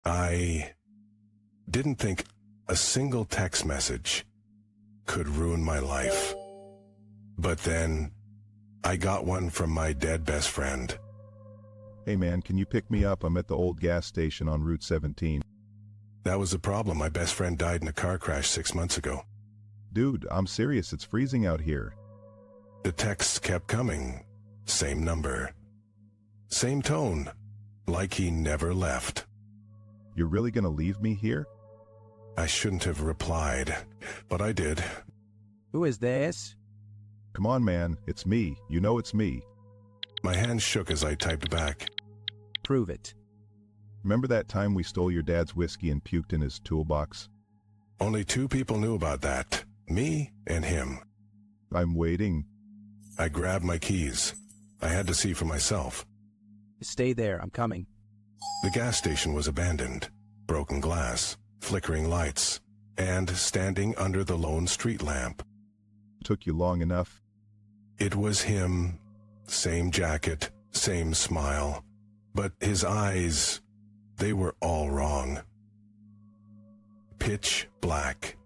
I didn't think a single text message could ruin my life. But then I got one from my dead best friend. Hey man, can you pick me up? I'm at the old gas station on Route 17. That was the problem. My best friend died in a car crash 6 months ago. Dude, I'm serious. It's freezing out here. The texts kept coming. Same number. Same tone. Like he never left. You're really gonna leave me here? I shouldn't have replied, but I did. Who is this? Come on, man. It's me. You know it's me. My hands shook as I typed back. Prove it. Remember that time we stole your dad's whiskey and puked in his toolbox? Only 2 people knew about that. Me and him. I'm waiting. I grabbed my keys. I had to see for myself. Stay there, I'm coming. The gas station was abandoned. Broken glass, flickering lights, and standing under the lone street lamp. Took you long enough. It was him. Same jacket, same smile. But his eyes, they were all wrong. Pitch black.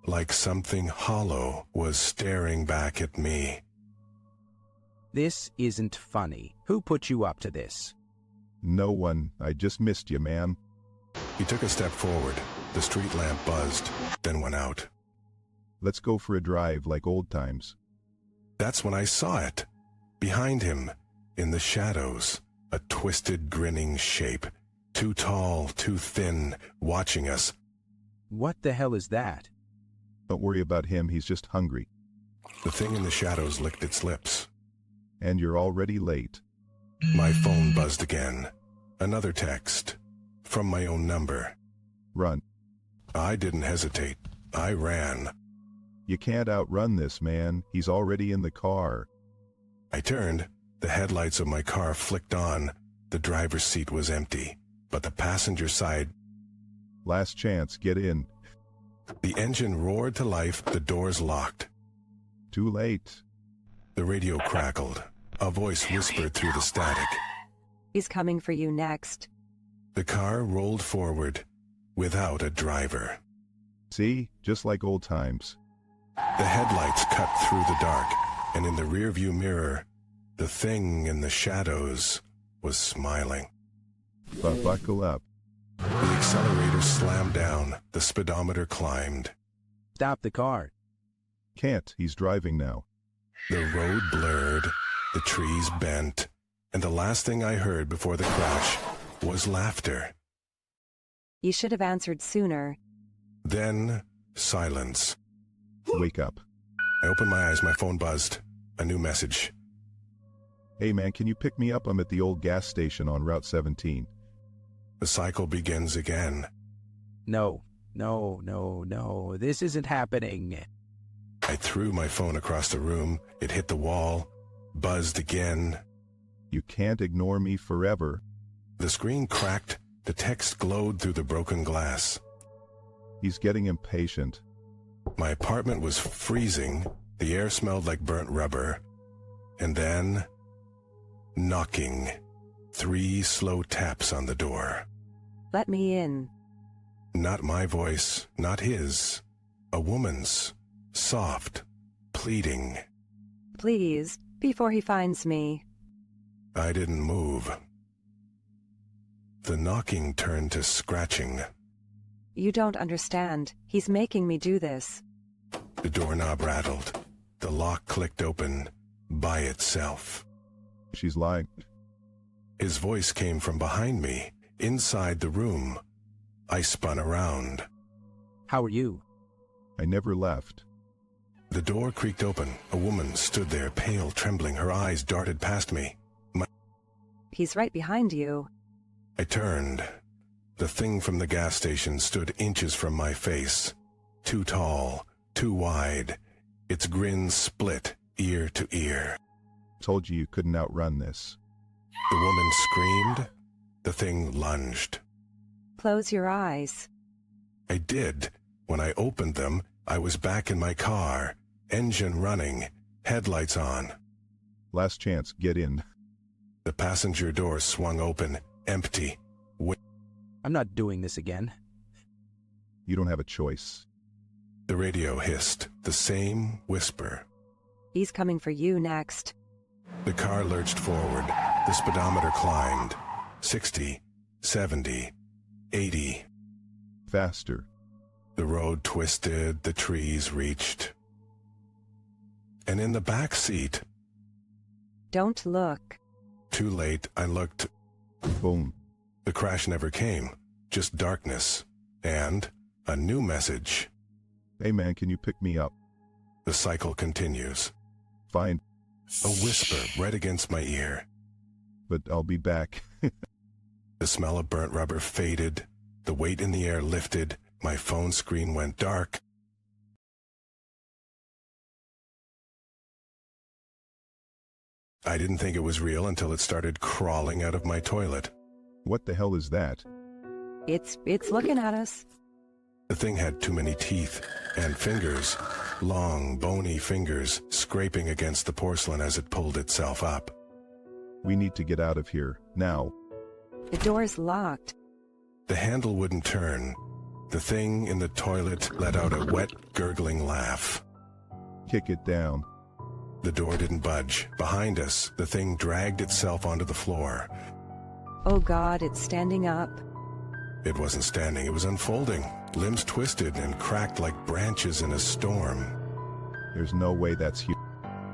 Like something hollow was staring back at me. This isn't funny. Who put you up to this? No one. I just missed you, man. He took a step forward. The street lamp buzzed, then went out. Let's go for a drive like old times. That's when I saw it. Behind him, in the shadows, a twisted, grinning shape. Too tall, too thin, watching us. What the hell is that? Don't worry about him. He's just hungry. The thing in the shadows licked its lips. And you're already late. My phone buzzed again. Another text. From my own number. Run. I didn't hesitate. I ran. You can't outrun this, man. He's already in the car. I turned. The headlights of my car flicked on. The driver's seat was empty, but the passenger side... Last chance. Get in. The engine roared to life. The doors locked. Too late. The radio crackled. A voice whispered through the static. He's coming for you next. The car rolled forward, without a driver. See? Just like old times. The headlights cut through the dark, and in the rearview mirror, the thing in the shadows was smiling. But buckle up. The accelerator slammed down. The speedometer climbed. Stop the car. Can't. He's driving now. The road blurred, the trees bent, and the last thing I heard before the crash was laughter. You should have answered sooner. Then, silence. Wake up. I opened my eyes. My phone buzzed. A new message. Hey man, can you pick me up? I'm at the old gas station on Route 17. The cycle begins again. No. This isn't happening. I threw my phone across the room. It hit the wall, buzzed again. You can't ignore me forever. The screen cracked. The text glowed through the broken glass. He's getting impatient. My apartment was freezing. The air smelled like burnt rubber. And then... knocking. 3 slow taps on the door. Let me in. Not my voice, not his. A woman's. Soft. Pleading. Please, before he finds me. I didn't move. The knocking turned to scratching. You don't understand. He's making me do this. The doorknob rattled. The lock clicked open by itself. She's lying. His voice came from behind me, inside the room. I spun around. How are you? I never left. The door creaked open. A woman stood there, pale, trembling. Her eyes darted past me. He's right behind you. I turned. The thing from the gas station stood inches from my face. Too tall, too wide. Its grin split ear to ear. Told you couldn't outrun this. The woman screamed. The thing lunged. Close your eyes. I did. When I opened them, I was back in my car, engine running, headlights on. Last chance, get in. The passenger door swung open, empty. I'm not doing this again. You don't have a choice. The radio hissed, the same whisper. He's coming for you next. The car lurched forward. The speedometer climbed. 60, 70, 80. Faster. The road twisted, the trees reached. And in the back seat, Don't look. too late, I looked. Boom. The crash never came, just darkness. And a new message. Hey man, can you pick me up? The cycle continues. Fine, A whisper right against my ear. but I'll be back. The smell of burnt rubber faded. The weight in the air lifted. My phone screen went dark. I didn't think it was real until it started crawling out of my toilet. What the hell is that? It's looking at us. The thing had too many teeth and fingers, long, bony fingers scraping against the porcelain as it pulled itself up. We need to get out of here, now. The door's locked. The handle wouldn't turn. The thing in the toilet let out a wet, gurgling laugh. Kick it down. The door didn't budge. Behind us, the thing dragged itself onto the floor. Oh God, it's standing up. It wasn't standing, it was unfolding. Limbs twisted and cracked like branches in a storm. There's no way that's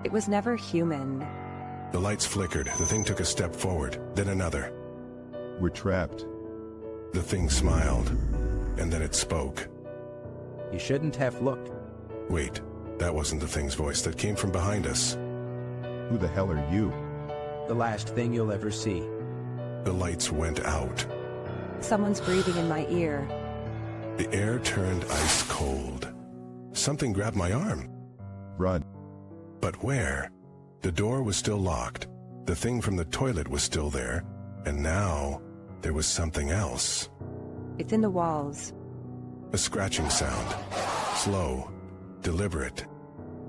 It was never human. The lights flickered. The thing took a step forward, then another. We're trapped. The thing smiled, and then it spoke. You shouldn't have looked. Wait, that wasn't the thing's voice. That came from behind us. Who the hell are you? The last thing you'll ever see. The lights went out. Someone's breathing in my ear. The air turned ice cold. Something grabbed my arm. Run. But where? The door was still locked. The thing from the toilet was still there. And now, there was something else. It's in the walls. A scratching sound. Slow. Deliberate.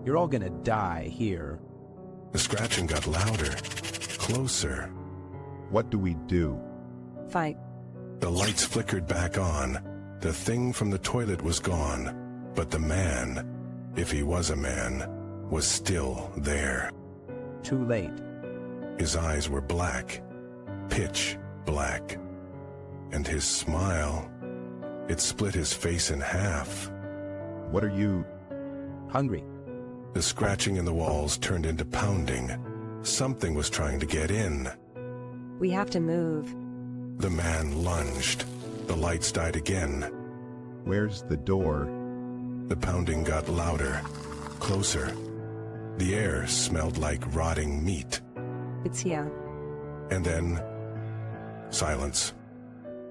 You're all gonna die here. The scratching got louder. Closer. What do we do? Fight. The lights flickered back on. The thing from the toilet was gone. But the man, if he was a man, was still there. Too late. His eyes were black. Pitch black. And his smile, it split his face in half. What are you? Hungry. The scratching in the walls turned into pounding. Something was trying to get in. We have to move. The man lunged. The lights died again. Where's the door? The pounding got louder, closer. The air smelled like rotting meat. It's here. And then, silence.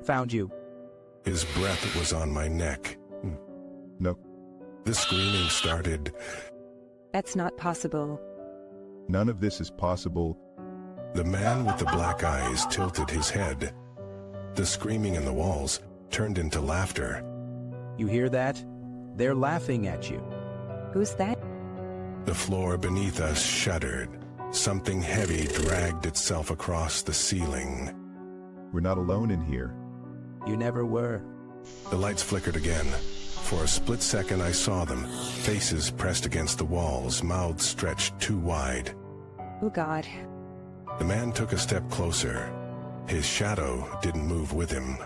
Found you. His breath was on my neck. No, The screaming started. That's not possible. none of this is possible. The man with the black eyes tilted his head. The screaming in the walls turned into laughter. You hear that? They're laughing at you. Who's that? The floor beneath us shuddered. Something heavy dragged itself across the ceiling. We're not alone in here. You never were. The lights flickered again. For a split second I saw them, faces pressed against the walls, mouths stretched too wide. Oh God. The man took a step closer. His shadow didn't move with him.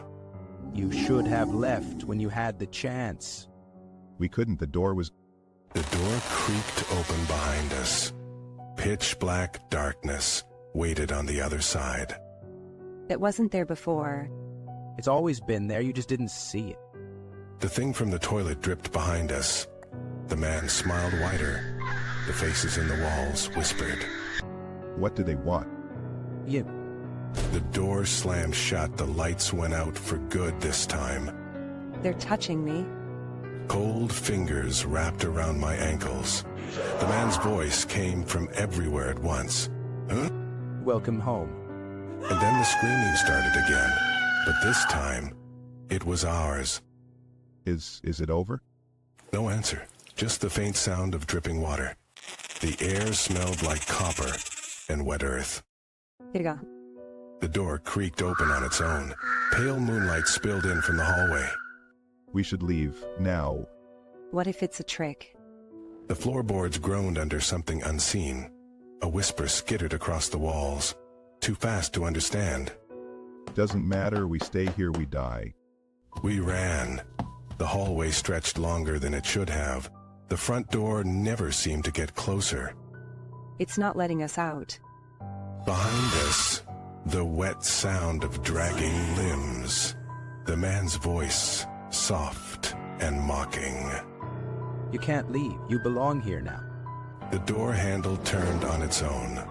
You should have left when you had the chance. We couldn't, the door was... The door creaked open behind us. Pitch black darkness waited on the other side. It wasn't there before. It's always been there, you just didn't see it. The thing from the toilet dripped behind us. The man smiled wider. The faces in the walls whispered. What do they want? You. The door slammed shut. The lights went out for good this time. They're touching me. Cold fingers wrapped around my ankles. The man's voice came from everywhere at once. Huh? Welcome home. And then the screaming started again. But this time, it was ours. Is it over? No answer. Just the faint sound of dripping water. The air smelled like copper and wet earth. Here you go. The door creaked open on its own. Pale moonlight spilled in from the hallway. We should leave, now. What if it's a trick? The floorboards groaned under something unseen. A whisper skittered across the walls. Too fast to understand. Doesn't matter, we stay here, we die. We ran. The hallway stretched longer than it should have. The front door never seemed to get closer. It's not letting us out. Behind us, the wet sound of dragging limbs. The man's voice, soft and mocking. You can't leave. You belong here now. The door handle turned on its own.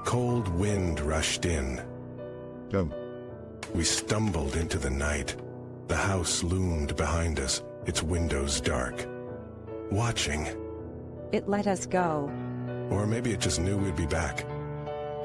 Cold wind rushed in. Don't. We stumbled into the night. The house loomed behind us, its windows dark. Watching. It let us go. Or maybe it just knew we'd be back.